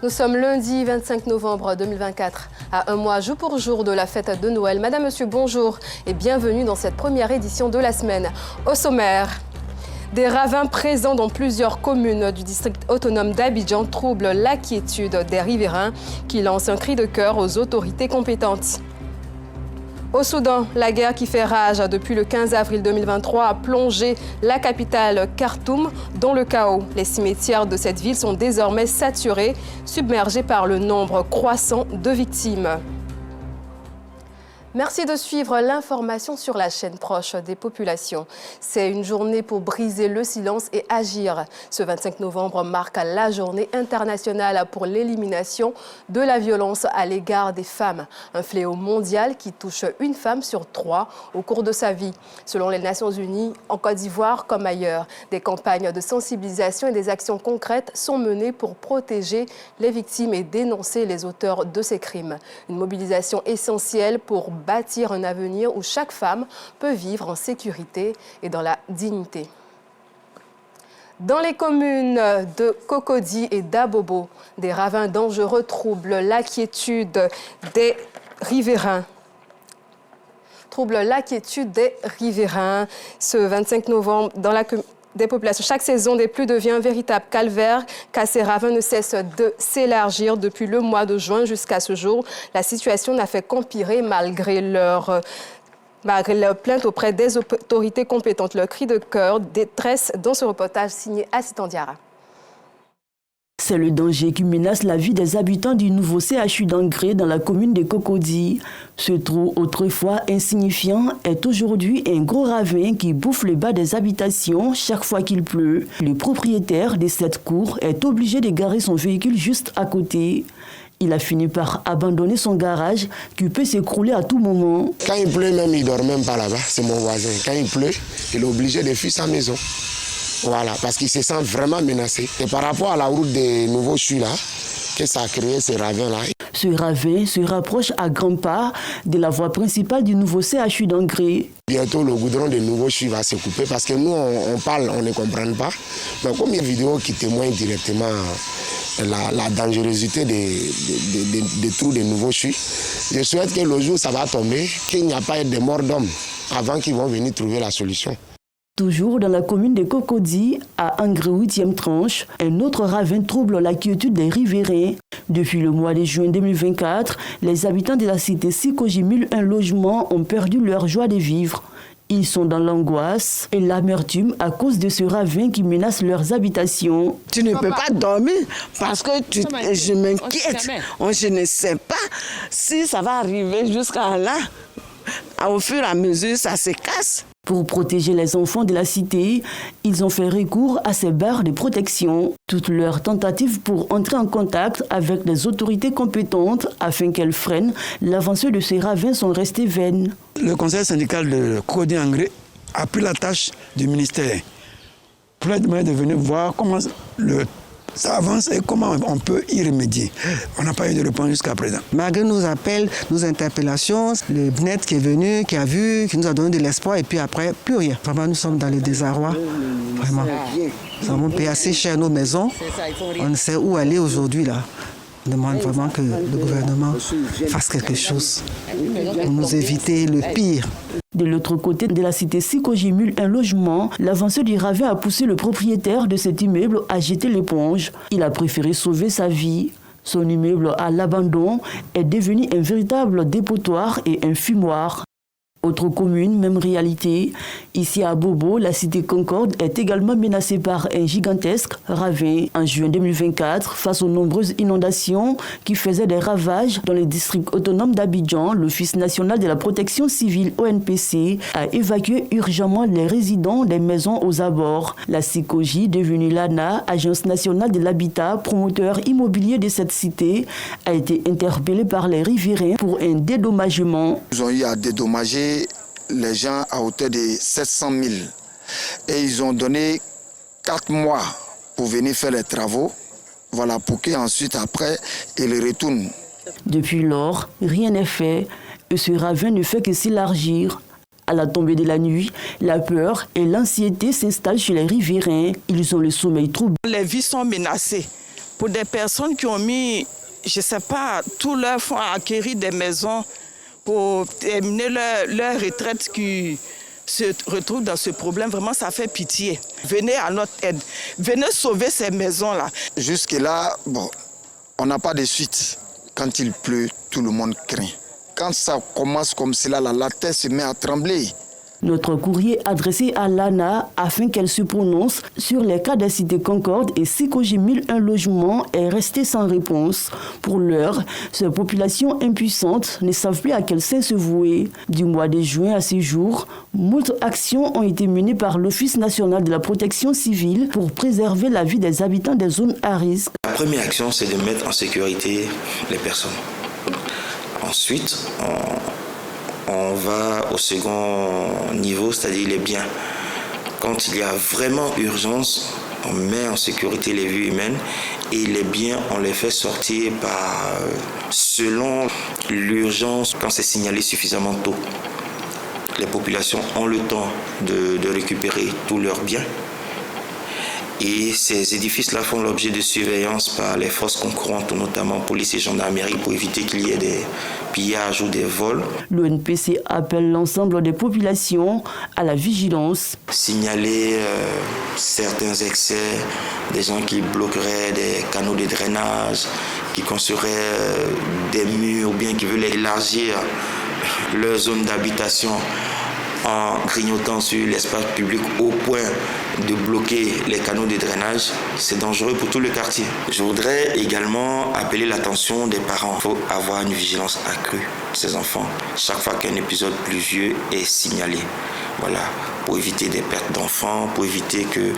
Nous sommes lundi 25 novembre 2024, à un mois jour pour jour de la fête de Noël. Madame, Monsieur, bonjour et bienvenue dans cette première édition de la semaine. Au sommaire, des ravins présents dans plusieurs communes du district autonome d'Abidjan troublent la quiétude des riverains qui lancent un cri de cœur aux autorités compétentes. Au Soudan, la guerre qui fait rage depuis le 15 avril 2023 a plongé la capitale Khartoum dans le chaos. Les cimetières de cette ville sont désormais saturés, submergés par le nombre croissant de victimes. Merci de suivre l'information sur la chaîne proche des populations. C'est une journée pour briser le silence et agir. Ce 25 novembre marque la journée internationale pour l'élimination de la violence à l'égard des femmes. Un fléau mondial qui touche une femme sur 3 au cours de sa vie. Selon les Nations Unies, en Côte d'Ivoire comme ailleurs, des campagnes de sensibilisation et des actions concrètes sont menées pour protéger les victimes et dénoncer les auteurs de ces crimes. Une mobilisation essentielle pour bâtir un avenir où chaque femme peut vivre en sécurité et dans la dignité. Dans les communes de Cocody et d'Abobo, des ravins dangereux troublent la quiétude des riverains. Ce 25 novembre, dans la des populations. Chaque saison des pluies devient un véritable calvaire car ces ravins ne cessent de s'élargir depuis le mois de juin jusqu'à ce jour. La situation n'a fait qu'empirer malgré leur plainte auprès des autorités compétentes. Leur cri de cœur détresse dans ce reportage signé Assistant Diarra. C'est le danger qui menace la vie des habitants du nouveau CHU d'Angré dans la commune de Cocody. Ce trou, autrefois insignifiant, est aujourd'hui un gros ravin qui bouffe le bas des habitations chaque fois qu'il pleut. Le propriétaire de cette cour est obligé de garer son véhicule juste à côté. Il a fini par abandonner son garage qui peut s'écrouler à tout moment. Quand il pleut, même il ne dort même pas là-bas, c'est mon voisin. Quand il pleut, il est obligé de fuir sa maison. Voilà, parce qu'il se sent vraiment menacé. Et par rapport à la route des nouveaux CHU là, que ça a créé ces ravins-là. Ce ravin se rapproche à grands pas de la voie principale du nouveau CHU d'Angré. Bientôt, le goudron des nouveaux CHU va se couper parce que nous, on parle, on ne comprend pas. Donc, comme il y a des vidéos qui témoignent directement la dangerosité des trous des nouveaux CHU, je souhaite que le jour où ça va tomber, qu'il n'y a pas de mort d'homme avant qu'ils vont venir trouver la solution. Toujours dans la commune de Cocody, à Angré 8e tranche, un autre ravin trouble la quiétude des riverains. Depuis le mois de juin 2024, les habitants de la cité Sikoji 1001 logements ont perdu leur joie de vivre. Ils sont dans l'angoisse et l'amertume à cause de ce ravin qui menace leurs habitations. Tu ne peux pas dormir parce que je m'inquiète. Je ne sais pas si ça va arriver jusqu'à là. Au fur et à mesure, ça se casse. Pour protéger les enfants de la cité, ils ont fait recours à ces barres de protection. Toutes leurs tentatives pour entrer en contact avec les autorités compétentes afin qu'elles freinent l'avancée de ces ravins sont restées vaines. Le conseil syndical de Cocody-Angré a pris la tâche du ministère pour leur demander de venir voir comment ça avance et comment on peut y remédier. On n'a pas eu de réponse jusqu'à présent. Malgré nos appels, nos interpellations, le net qui est venu, qui a vu, qui nous a donné de l'espoir et puis après, plus rien. Vraiment, nous sommes dans le désarroi. Vraiment. Nous avons payé assez cher nos maisons. On ne sait où aller aujourd'hui là. On demande vraiment que le gouvernement fasse quelque chose pour nous éviter le pire. De l'autre côté de la cité Sikoji 1001 logement, l'avancée du ravin a poussé le propriétaire de cet immeuble à jeter l'éponge. Il a préféré sauver sa vie. Son immeuble à l'abandon est devenu un véritable dépotoir et un fumoir. Autre commune, même réalité. Ici à Bobo, la cité Concorde est également menacée par un gigantesque ravin. En juin 2024, face aux nombreuses inondations qui faisaient des ravages dans les districts autonomes d'Abidjan, l'Office national de la protection civile ONPC a évacué urgemment les résidents des maisons aux abords. La Sikoji, devenue l'ANA, Agence nationale de l'habitat, promoteur immobilier de cette cité, a été interpellée par les riverains pour un dédommagement. Ils ont eu à dédommager les gens à hauteur de 700 000 et ils ont donné 4 mois pour venir faire les travaux, voilà, pour qu'ensuite après ils retournent. Depuis lors, rien n'est fait et ce ravin ne fait que s'élargir. À la tombée de la nuit, la peur et l'anxiété s'installent chez les riverains. Ils ont le sommeil troublé. Les vies sont menacées Pour des personnes qui ont mis, je ne sais pas, tout leur fonds à acquérir des maisons pour terminer leur retraite qui se retrouvent dans ce problème, vraiment ça fait pitié. Venez à notre aide, venez sauver ces maisons-là. Jusque-là, bon, on n'a pas de suite. Quand il pleut, tout le monde craint. Quand ça commence comme cela, la terre se met à trembler. Notre courrier adressé à l'ANA afin qu'elle se prononce sur les cas des cités Concorde et Sikoji 1001 logements est resté sans réponse. Pour l'heure, ces populations impuissantes ne savent plus à quel sein se vouer. Du mois de juin à ce jour, moult actions ont été menées par l'Office national de la protection civile pour préserver la vie des habitants des zones à risque. La première action, c'est de mettre en sécurité les personnes. Ensuite, on va au second niveau, c'est-à-dire les biens. Quand il y a vraiment urgence, on met en sécurité les vies humaines et les biens, on les fait sortir selon l'urgence quand c'est signalé suffisamment tôt. Les populations ont le temps de récupérer tous leurs biens. Et ces édifices-là font l'objet de surveillance par les forces concurrentes, notamment police et gendarmerie, pour éviter qu'il y ait des pillages ou des vols. L'ONPC appelle l'ensemble des populations à la vigilance. Signaler certains excès, des gens qui bloqueraient des canaux de drainage, qui construiraient des murs ou bien qui veulent élargir leur zone d'habitation en grignotant sur l'espace public au point de bloquer les canaux de drainage, c'est dangereux pour tout le quartier. Je voudrais également appeler l'attention des parents. Il faut avoir une vigilance accrue de ces enfants chaque fois qu'un épisode pluvieux est signalé. Voilà, pour éviter des pertes d'enfants, pour éviter que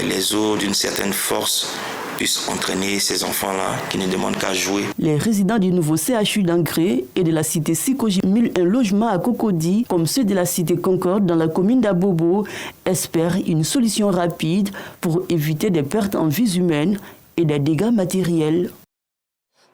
les eaux d'une certaine force puissent entraîner ces enfants-là qui ne demandent qu'à jouer. Les résidents du nouveau CHU d'Angré et de la cité Sikoji 1001 logements à Cocody, comme ceux de la cité Concorde dans la commune d'Abobo, espèrent une solution rapide pour éviter des pertes en vies humaines et des dégâts matériels.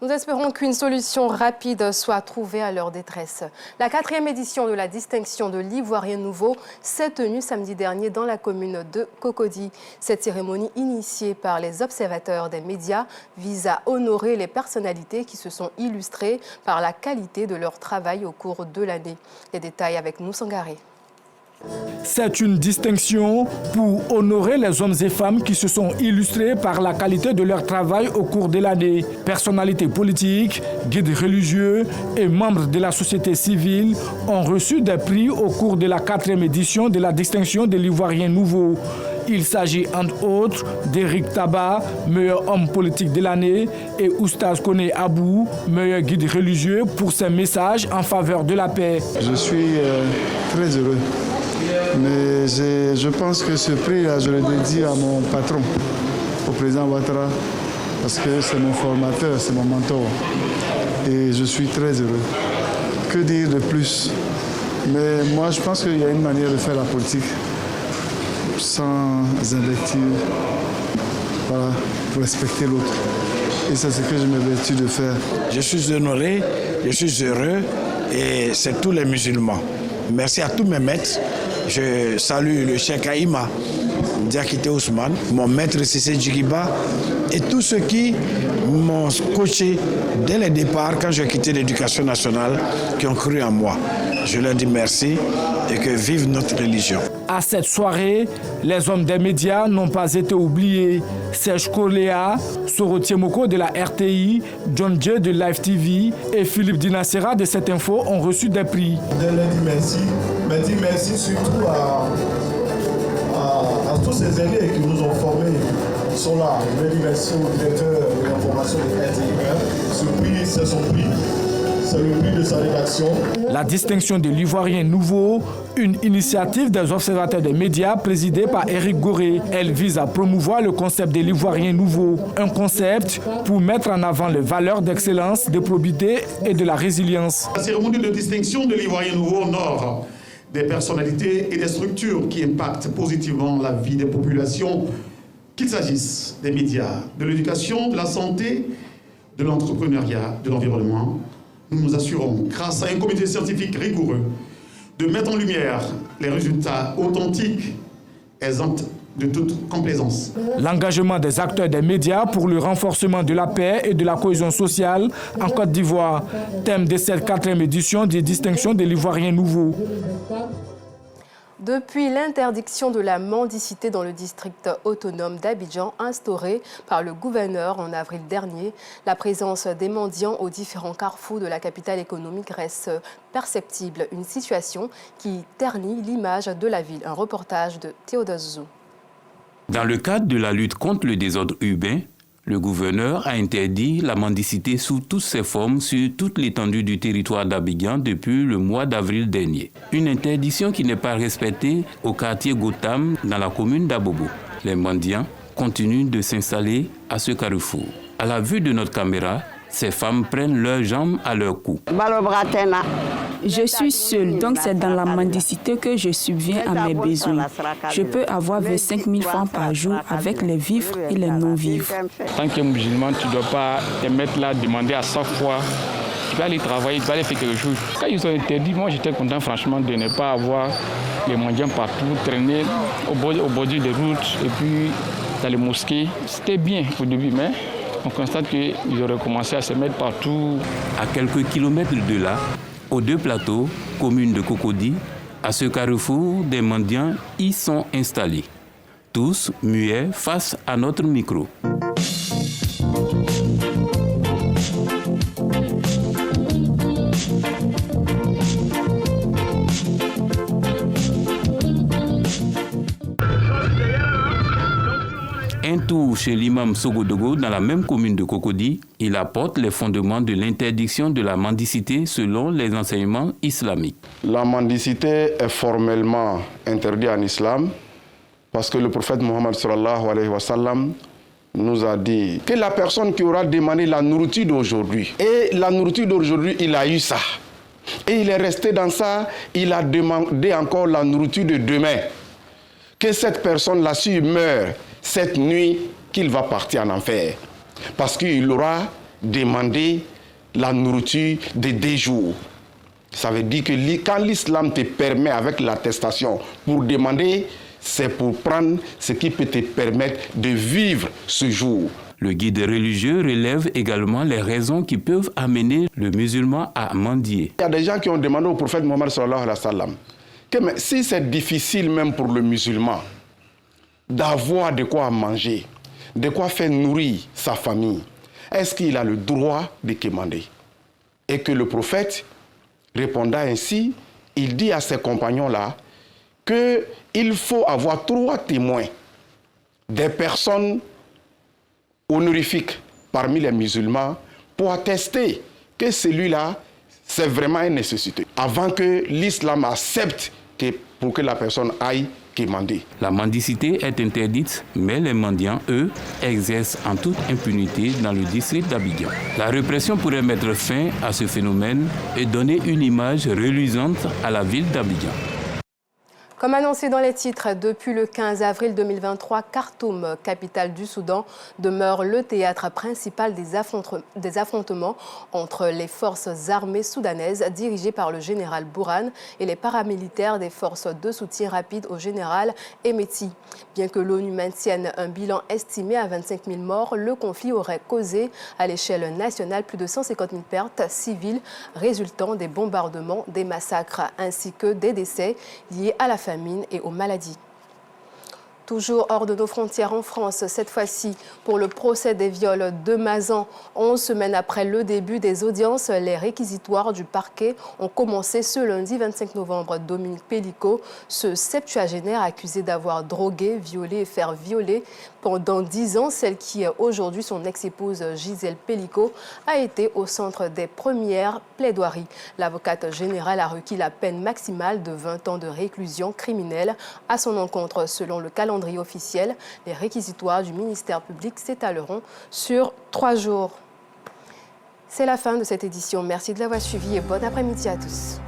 Nous espérons qu'une solution rapide soit trouvée à leur détresse. La 4e édition de la distinction de l'Ivoirien Nouveau s'est tenue samedi dernier dans la commune de Cocody. Cette cérémonie initiée par les observateurs des médias vise à honorer les personnalités qui se sont illustrées par la qualité de leur travail au cours de l'année. Les détails avec nous, Sangaré. C'est une distinction pour honorer les hommes et femmes qui se sont illustrés par la qualité de leur travail au cours de l'année. Personnalités politiques, guides religieux et membres de la société civile ont reçu des prix au cours de la 4e édition de la distinction de l'Ivoirien Nouveau. Il s'agit entre autres d'Éric Taba, meilleur homme politique de l'année, et Oustaz Kone Abou, meilleur guide religieux pour ses messages en faveur de la paix. Je suis très heureux. Mais je pense que ce prix-là, je le dédie à mon patron, au président Ouattara, parce que c'est mon formateur, c'est mon mentor. Et je suis très heureux. Que dire de plus? Mais moi, je pense qu'il y a une manière de faire la politique sans invective, voilà, pour respecter l'autre. Et c'est ce que je m'évertue de faire. Je suis honoré, je suis heureux, et c'est tous les musulmans. Merci à tous mes maîtres. Je salue le Cheikh Aïma, Diakité Ousmane, mon maître Cissé Djigiba et tous ceux qui m'ont coaché dès le départ quand j'ai quitté l'éducation nationale, qui ont cru en moi. Je leur dis merci et que vive notre religion. À cette soirée, les hommes des médias n'ont pas été oubliés. Serge Koléa, Sorotier Moko de la RTI, John J de Live TV et Philippe Dinassera de cette info ont reçu des prix. Je leur dis merci, mais dis merci surtout à tous ces aînés qui nous ont formés, qui sont là. Je leur dis merci au directeur de l'information de RTI. Ce prix, c'est son prix. C'est le prix de sa rédaction. La distinction de l'Ivoirien Nouveau, une initiative des observateurs des médias présidée par Éric Goré. Elle vise à promouvoir le concept de l'Ivoirien Nouveau, un concept pour mettre en avant les valeurs d'excellence, de probité et de la résilience. La cérémonie de distinction de l'Ivoirien Nouveau honore des personnalités et des structures qui impactent positivement la vie des populations, qu'il s'agisse des médias, de l'éducation, de la santé, de l'entrepreneuriat, de l'environnement. Nous nous assurons, grâce à un comité scientifique rigoureux, de mettre en lumière les résultats authentiques, exempts de toute complaisance. L'engagement des acteurs des médias pour le renforcement de la paix et de la cohésion sociale en Côte d'Ivoire. Thème de cette 4e édition des distinctions de l'Ivoirien nouveau. Depuis l'interdiction de la mendicité dans le district autonome d'Abidjan instaurée par le gouverneur en avril dernier, la présence des mendiants aux différents carrefours de la capitale économique reste perceptible. Une situation qui ternit l'image de la ville. Un reportage de Théodore Zou. Dans le cadre de la lutte contre le désordre urbain, le gouverneur a interdit la mendicité sous toutes ses formes sur toute l'étendue du territoire d'Abidjan depuis le mois d'avril dernier. Une interdiction qui n'est pas respectée au quartier Gotham dans la commune d'Abobo. Les mendiants continuent de s'installer à ce carrefour. À la vue de notre caméra, ces femmes prennent leurs jambes à leur cou. Je suis seule, donc c'est dans la mendicité que je subviens à mes besoins. Je peux avoir 25 000 francs par jour avec les vivres et les non-vivres. Tant que musulman, tu ne dois pas te mettre là, demander à chaque fois. Tu vas aller travailler, tu vas aller faire quelque chose. Quand ils ont interdit, moi j'étais content franchement de ne pas avoir les mendiants partout, traîner au bord des routes et puis dans les mosquées. C'était bien au début, mais on constate qu'ils auraient commencé à se mettre partout. À quelques kilomètres de là, aux 2 plateaux, commune de Cocody, à ce carrefour, des mendiants y sont installés. Tous muets face à notre micro. Un tour chez l'imam Sogodogo dans la même commune de Cocody, il apporte les fondements de l'interdiction de la mendicité selon les enseignements islamiques. La mendicité est formellement interdite en islam parce que le prophète Mohammed sallallahu alayhi wa sallam nous a dit que la personne qui aura demandé la nourriture d'aujourd'hui, et la nourriture d'aujourd'hui, il a eu ça. Et il est resté dans ça, il a demandé encore la nourriture de demain. Que cette personne-là, s'il meurt cette nuit, qu'il va partir en enfer. Parce qu'il aura demandé la nourriture de 2 jours. Ça veut dire que quand l'islam te permet avec l'attestation pour demander, c'est pour prendre ce qui peut te permettre de vivre ce jour. Le guide religieux relève également les raisons qui peuvent amener le musulman à mendier. Il y a des gens qui ont demandé au prophète Mohammed sallallahu alayhi wa sallam que si c'est difficile même pour le musulman d'avoir de quoi manger, de quoi faire nourrir sa famille, est-ce qu'il a le droit de commander? Et que le prophète, répondant ainsi, il dit à ses compagnons-là qu'il faut avoir 3 témoins, des personnes honorifiques parmi les musulmans, pour attester que celui-là, c'est vraiment une nécessité, avant que l'islam accepte pour que la personne aille quémander. La mendicité est interdite, mais les mendiants, eux, exercent en toute impunité dans le district d'Abidjan. La répression pourrait mettre fin à ce phénomène et donner une image reluisante à la ville d'Abidjan. Comme annoncé dans les titres, depuis le 15 avril 2023, Khartoum, capitale du Soudan, demeure le théâtre principal des affrontements entre les forces armées soudanaises dirigées par le général Bourhan et les paramilitaires des forces de soutien rapide au général Hemeti. Bien que l'ONU maintienne un bilan estimé à 25 000 morts, le conflit aurait causé à l'échelle nationale plus de 150 000 pertes civiles résultant des bombardements, des massacres ainsi que des décès liés à la famine et aux maladies. Toujours hors de nos frontières en France, cette fois-ci pour le procès des viols de Mazan. 11 semaines après le début des audiences, les réquisitoires du parquet ont commencé ce lundi 25 novembre. Dominique Pellicot, ce septuagénaire accusé d'avoir drogué, violé et faire violer pendant 10 ans, celle qui est aujourd'hui son ex-épouse Gisèle Pellicot, a été au centre des premières plaidoiries. L'avocate générale a requis la peine maximale de 20 ans de réclusion criminelle à son encontre. Selon le calendrier officiel, les réquisitoires du ministère public s'étaleront sur 3 jours. C'est la fin de cette édition. Merci de l'avoir suivi et bon après-midi à tous.